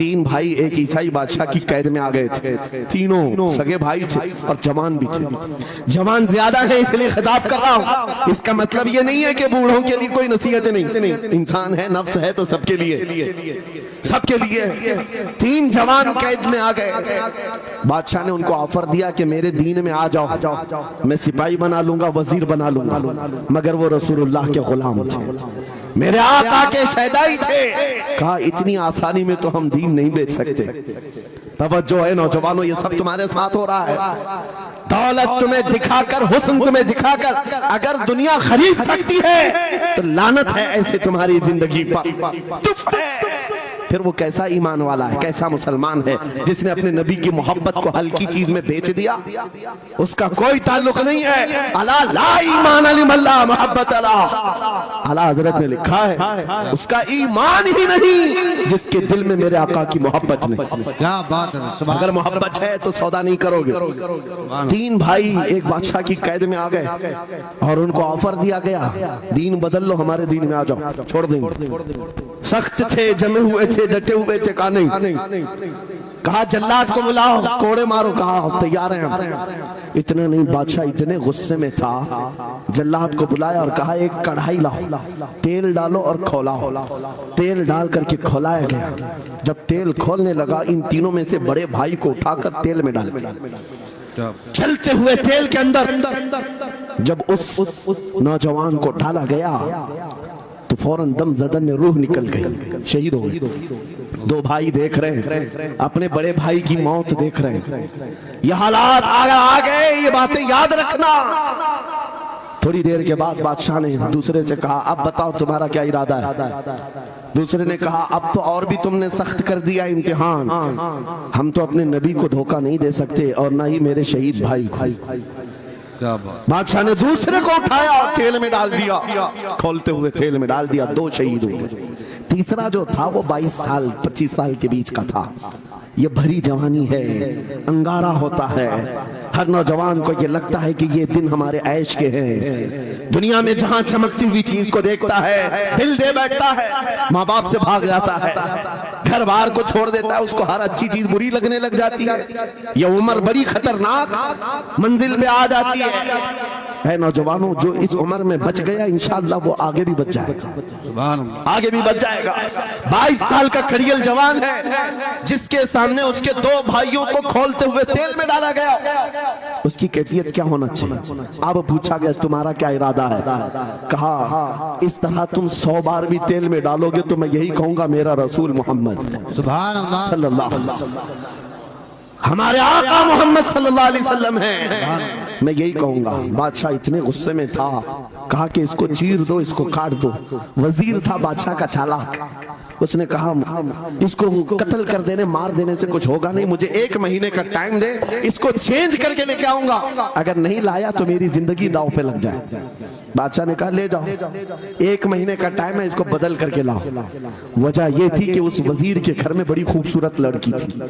تین بھائی ایک عیسائی بادشاہ کی قید میں آ گئے تھے، تینوں سگے بھائی تھے اور جوان بھی تھے۔ جوان زیادہ ہے اس لیے خطاب کر رہا ہوں، اس کا مطلب یہ نہیں ہے کہ بوڑھوں کے لیے کوئی نصیحت نہیں، انسان ہے، نفس ہے تو سب کے لیے تین جوان قید میں آ گئے۔ بادشاہ نے ان کو آفر دیا کہ میرے دین میں آ جاؤ، میں سپاہی بنا لوں گا، وزیر بنا لوں گا، مگر وہ رسول اللہ کے غلام تھے، میرے آقا کے شیدائی تھے۔ کہا اتنی آسانی میں تو ہم دین نہیں بیچ سکتے۔ توجہ ہے نوجوانوں، یہ سب تمہارے ساتھ ہو رہا ہے۔ دولت تمہیں دکھا کر، حسن تمہیں دکھا کر اگر دنیا خرید سکتی ہے تو لعنت ہے ایسے تمہاری زندگی پر۔ پھر وہ کیسا ایمان والا ہے، کیسا مسلمان ہے جس نے اپنے نبی کی محبت کو ہلکی چیز میں بیچ دیا؟ اس کا کوئی تعلق نہیں ہے۔ الا لا ایمان لمن لا محبت له، اعلیٰ حضرت نے لکھا ہے اس کا ایمان ہی نہیں جس کے دل میں میرے آقا کی محبت نہیں۔ کیا بات ہے، اگر محبت ہے تو سودا نہیں کرو گے۔ تین بھائی ایک بادشاہ کی قید میں آ گئے اور ان کو آفر دیا گیا دین بدل لو، ہمارے دین میں آ جاؤ، چھوڑ دیں گے۔ سخت تھے، جمے ہوئے تھے، ڈٹے ہوئے تھے، کہا نہیں۔ کہا جلاد کو بلاؤ، کوڑے مارو، کہا تیار ہیں۔ اتنا نہیں، بادشاہ اتنے غصے میں تھا، جلاد کو بلایا اور کہا ایک کڑھائی لاؤ، تیل ڈالو اور کھولاؤ۔ تیل ڈال کر کے کھولایا گیا۔ جب تیل کھولنے لگا، ان تینوں میں سے بڑے بھائی کو اٹھا کر تیل میں ڈال دیا۔ چلتے ہوئے تیل کے اندر جب اس نوجوان کو ڈالا گیا تو فوراً دم زدن میں روح نکل گئی، شہید ہو گئی۔ دو بھائی دیکھ رہے ہیں، اپنے بڑے بھائی کی موت دیکھ رہے ہیں۔ یہ حالات آ گئے، یہ باتیں یاد رکھنا۔ تھوڑی دیر کے بعد بادشاہ نے دوسرے سے کہا اب بتاؤ تمہارا کیا ارادہ ہے؟ دوسرے نے کہا اب تو اور بھی تم نے سخت کر دیا امتحان، ہم تو اپنے نبی کو دھوکہ نہیں دے سکتے اور نہ ہی میرے شہید بھائی کو۔ بادشاہ نے دوسرے کو اٹھایا اور تیل میں ڈال دیا، کھولتے ہوئے تیل میں ڈال دیا، دو شہید ہوئے۔ تیسرا جو تھا وہ 22 سال 25 سال کے بیچ کا تھا۔ یہ بھری جوانی ہے، انگارہ ہوتا ہے، ہر نوجوان کو یہ لگتا ہے کہ یہ دن ہمارے عیش کے ہیں۔ دنیا میں جہاں چمکتی ہوئی چیز کو دیکھتا ہے دل دے بیٹھتا ہے، ماں باپ سے بھاگ جاتا ہے، گھر بار کو چھوڑ دیتا ہے، اس کو ہر اچھی چیز بری لگنے لگ جاتی ہے۔ یہ عمر بڑی خطرناک منزل میں آ جاتی ہے۔ اے نوجوانوں، جو اس عمر میں بچ گیا انشاءاللہ وہ آگے بھی بچ جائے گا، آگے بھی بچ جائے گا۔ 22 سال کا کھڑیل جوان ہے جس کے سامنے اس کے دو بھائیوں کو کھولتے ہوئے تیل میں ڈالا گیا، اس کی کیفیت کیا ہونا چاہیے؟ اب پوچھا گیا تمہارا کیا ارادہ ہے؟ کہا اس طرح تم 100 بار بھی تیل میں ڈالو گے تو میں یہی کہوں گا میرا رسول محمد سبحان اللہ صلی اللہ علیہ وسلم، ہمارے آقا محمد صلی اللہ علیہ وسلم ہے، میں یہی کہوں گا۔ بادشاہ اتنے غصے میں تھا، کہا کہ اس کو چیر دو، اس کو کاٹ دو۔ وزیر تھا بادشاہ کا چالاک، اس نے کہا اس کو قتل کر دینے مار دینے سے کچھ ہوگا نہیں، مجھے 1 مہینے کا ٹائم دے، اس کو چینج کر کے لے کے آؤں گا، اگر نہیں لایا تو میری زندگی داؤ پہ لگ جائے۔ بادشاہ نے کہا لے جاؤ، 1 مہینے کا ٹائم ہے، اس کو بدل کر کے لاؤ۔ وجہ یہ تھی کہ اس وزیر کے گھر میں بڑی خوبصورت لڑکی تھی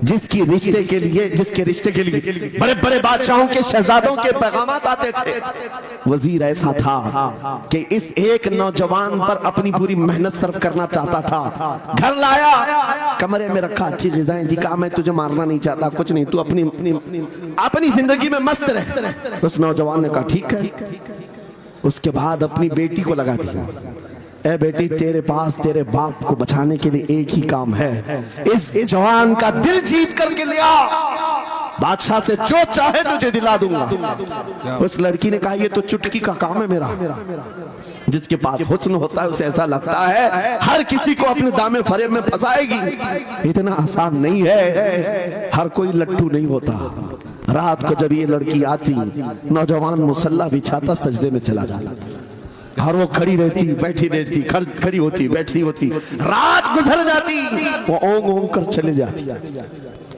جس کے رشتے کے لیے بڑے بڑے بادشاہوں کے شہزادوں کے پیغامات آتے تھے۔ وزیر ایسا تھا کہ اس ایک نوجوان پر اپنی پوری محنت صرف کرنا چاہتا تھا۔ گھر لایا، کمرے میں رکھا، اچھی غذائیں دی، کہا میں تجھے مارنا نہیں چاہتا، کچھ نہیں، تو اپنی زندگی میں مست رہ۔ اس نوجوان نے کہا ٹھیک ہے۔ اس کے بعد اپنی بیٹی کو لگا دیا، اے بیٹی تیرے پاس تیرے باپ کو بچانے کے لیے ایک ہی کام ہے، اس جوان کا دل جیت کر کے لیا، بادشاہ سے جو چاہے تجھے دلا دوں گا۔ اس لڑکی نے کہا یہ تو چٹکی کا کام ہے میرا۔ جس کے پاس حسن ہوتا ہے اسے ایسا لگتا ہے ہر کسی کو اپنے دامے فریب میں پھنسائے گی، اتنا آسان نہیں ہے، ہر کوئی لٹو نہیں ہوتا۔ رات کو جب یہ لڑکی آتی، نوجوان مصلح بچھاتا سجدے میں چلا جاتا، اور وہ کھڑی رہتی بیٹھی رہتی، کھڑی ہوتی بیٹھی ہوتی، رات گزر جاتی، وہ اونگ اونگ کر چلے جاتی۔